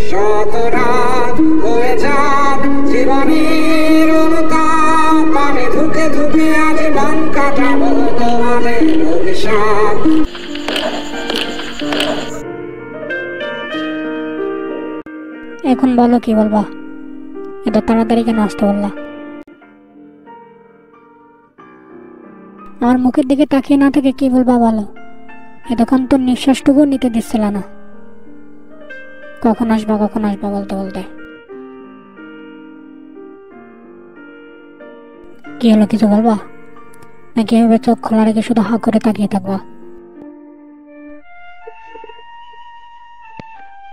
শত রাত হয়ে যাক জীবনের অনুতাপ, আমি ধুকে ধুকে আজ বান কাটাবো তোমাদের অভিশাপ। এখন বলো কি বলবা? এটা তাড়াতাড়ি কেন আসতে বললা? আমার মুখের দিকে তাকিয়ে না থেকে কি বলবা বলো? এতক্ষণ তো নিঃশ্বাসটুকু নিতে দিচ্ছিল না। কখন আসবা বলতে বলতে। কি হলো, কিছু বলবা নাকি এভাবে চোখ খোলা রেখে শুধু হা করে তাকিয়ে থাকবা?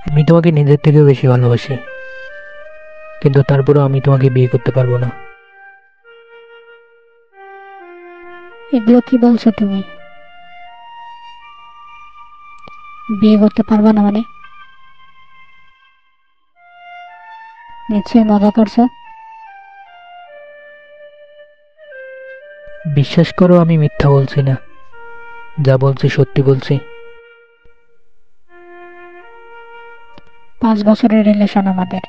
আমি তোমাকে নিজের থেকে বেশি ভালোবাসি, কিন্তু তারপরেও আমি তোমাকে বিয়ে করতে পারবো না। এগুলো কি বলছো তুমি? বিয়ে করতে পারবা না মানে? নিশ্চয়ই মজা করছো। বিশ্বাস করো, আমি মিথ্যা বলছি না, যা বলছি সত্যি বলছি। 5 বছরের রিলেশন আমাদের,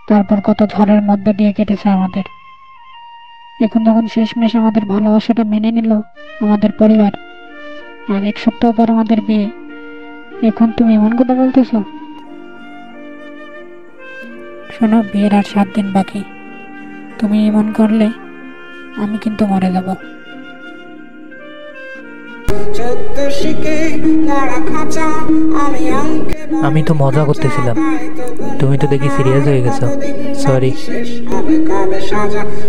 তারপর কত ঝড়ের মধ্যে দিয়ে কেটেছে আমাদের। এখন যখন শেষমেশ আমাদের ভালোবাসাটা মেনে নিল আমাদের পরিবার, আর 1 সপ্তাহ পর আমাদের বিয়ে, এখন তুমি এমন কথা বলতেছো? শোনো, বিয়ের আর 7 দিন বাকি। তুমি এমন করলে আমি কিন্তু মরে যাব। আমি তো মজা করতেছিলাম, তুমি তো দেখি সিরিয়াস হয়ে গেছো। সরি।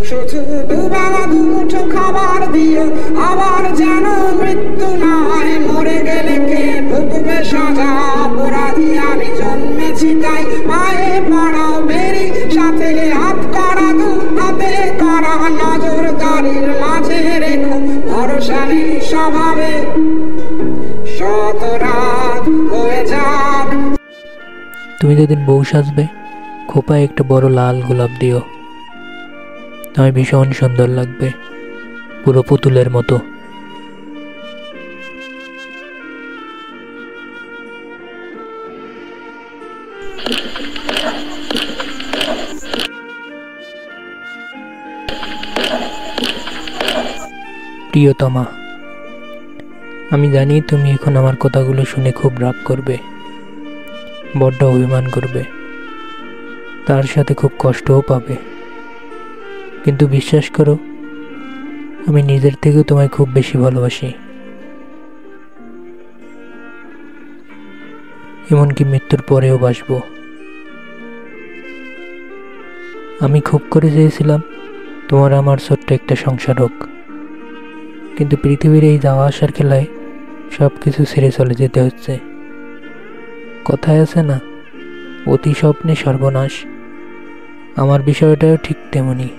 শুধু দুবেলা দুমুঠো খাবার দিও, আবার যেন মৃত্যু নয়, মরে গেলে কে ভুগবে সাজা। অপরাধী আমি জন্মেছি তাই পায়ে পড়াও বেরি, সাথে হাত করা দু হাতে করা নজরদারির মাঝে রেখো ভরসা নেই স্বভাবে। শত রাত হয়ে যাক। তুমি যেদিন বউ সাজবে, খোপায় একটা বড় লাল গোলাপ দিও, তোমায় ভীষণ সুন্দর লাগবে, পুরো পুতুলের মতো। প্রিয়তমা, আমি জানি তুমি এখন আমার কথাগুলো শুনে খুব রাগ করবে, বড্ড অভিমান করবে, তার সাথে খুব কষ্টও পাবে, কিন্তু বিশ্বাস করো, আমি নিজের থেকেও তোমায় খুব বেশি ভালোবাসি। এমনকি মৃত্যুর পরেও বাসবো। আমি খুব করে চেয়েছিলাম তোমার আমার ছোট্ট একটা সংসার হোক, কিন্তু পৃথিবীর এই যাওয়া আসার খেলায় সব কিছু ছেড়ে চলে যেতে হচ্ছে। কথায় আছে না, অতি স্বপ্নে সর্বনাশ, আমার বিষয়টাও ঠিক তেমনি।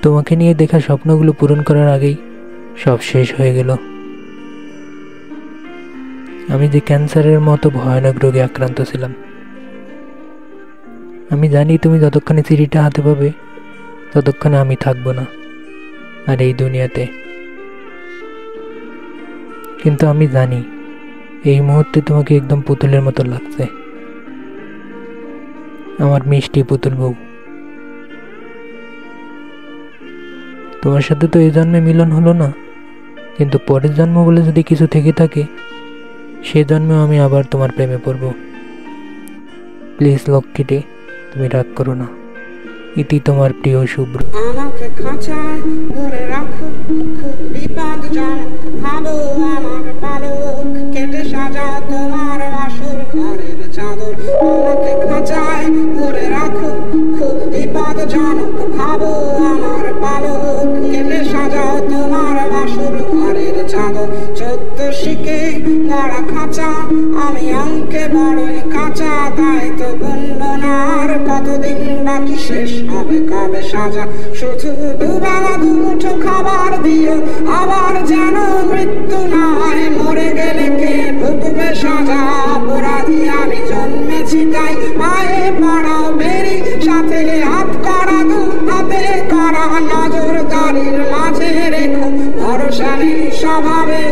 তোমাকে নিয়ে দেখা স্বপ্নগুলো পূরণ করার আগেই সব শেষ হয়ে গেল। আমি যে ক্যান্সারের মতো ভয়ানক রোগে আক্রান্ত ছিলাম। আমি জানি তুমি যতক্ষণে চিঠিটা হাতে পাবে ততক্ষণে আমি থাকবো না আর এই দুনিয়াতে, কিন্তু আমি জানি এই মুহূর্তে তোমাকে একদম পুতুলের মতো লাগছে, আমার মিষ্টি পুতুল বউ। তোমার সাথে তো এই জন্মে মিলন হলো না, কিন্তু পরের জন্ম বলে যদি কিছু থেকে থাকে, সে জন্মেও আমি আবার তোমার প্রেমে পড়ব। প্লিজ লক্ষ্মীটি, তুমি রাগ করো না। ইতি তোমার প্রিয় শুভ্র। আমাকে খাঁচায় ভরে রাখো, খুব বিপদজনক ভাবো আমার পালক, কেটে সাজাও তোমার বাসর ঘরের চাদর। আমাকে খাঁচায় ভরে রাখো, খুব বিপদজনক ভাবো আমার পালক, কেটে সাজাও তোমার বাসর ঘরের চাদর। 14 শিকে গড়া খাঁচা, আমি অঙ্কে বড়ই কাঁচা, তাই তো গুনগুনার কতদিন বাকি, শেষ হবে কবে সাজা। শুধু দুবেলা দুমুঠো খাবার দিও, আবার যেন মৃত্যু নয়, মরে গেলে কে ভুগবে সাজা। অপরাধী আমি জন্মেছি তাই পায়ে পড়াও বেরি, সাথে হাত করা দু হাতে করা নজরদারির মাঝে রেখো ভরসা নেই স্বভাবে।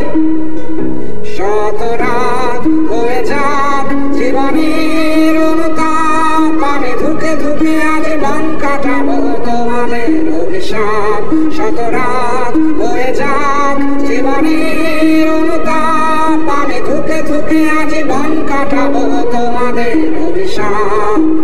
শত রাত হয়ে যাক জীবনের অনুতাপ, আমি ধুকে ধুকে আজীবন কাটাবো তোমাদের অভিশাপ। শত রাত হয়ে যাক জীবনের অনুতাপ, আমি ধুকে ধুকে আজীবন কাটাবো তোমাদের অভিশাপ।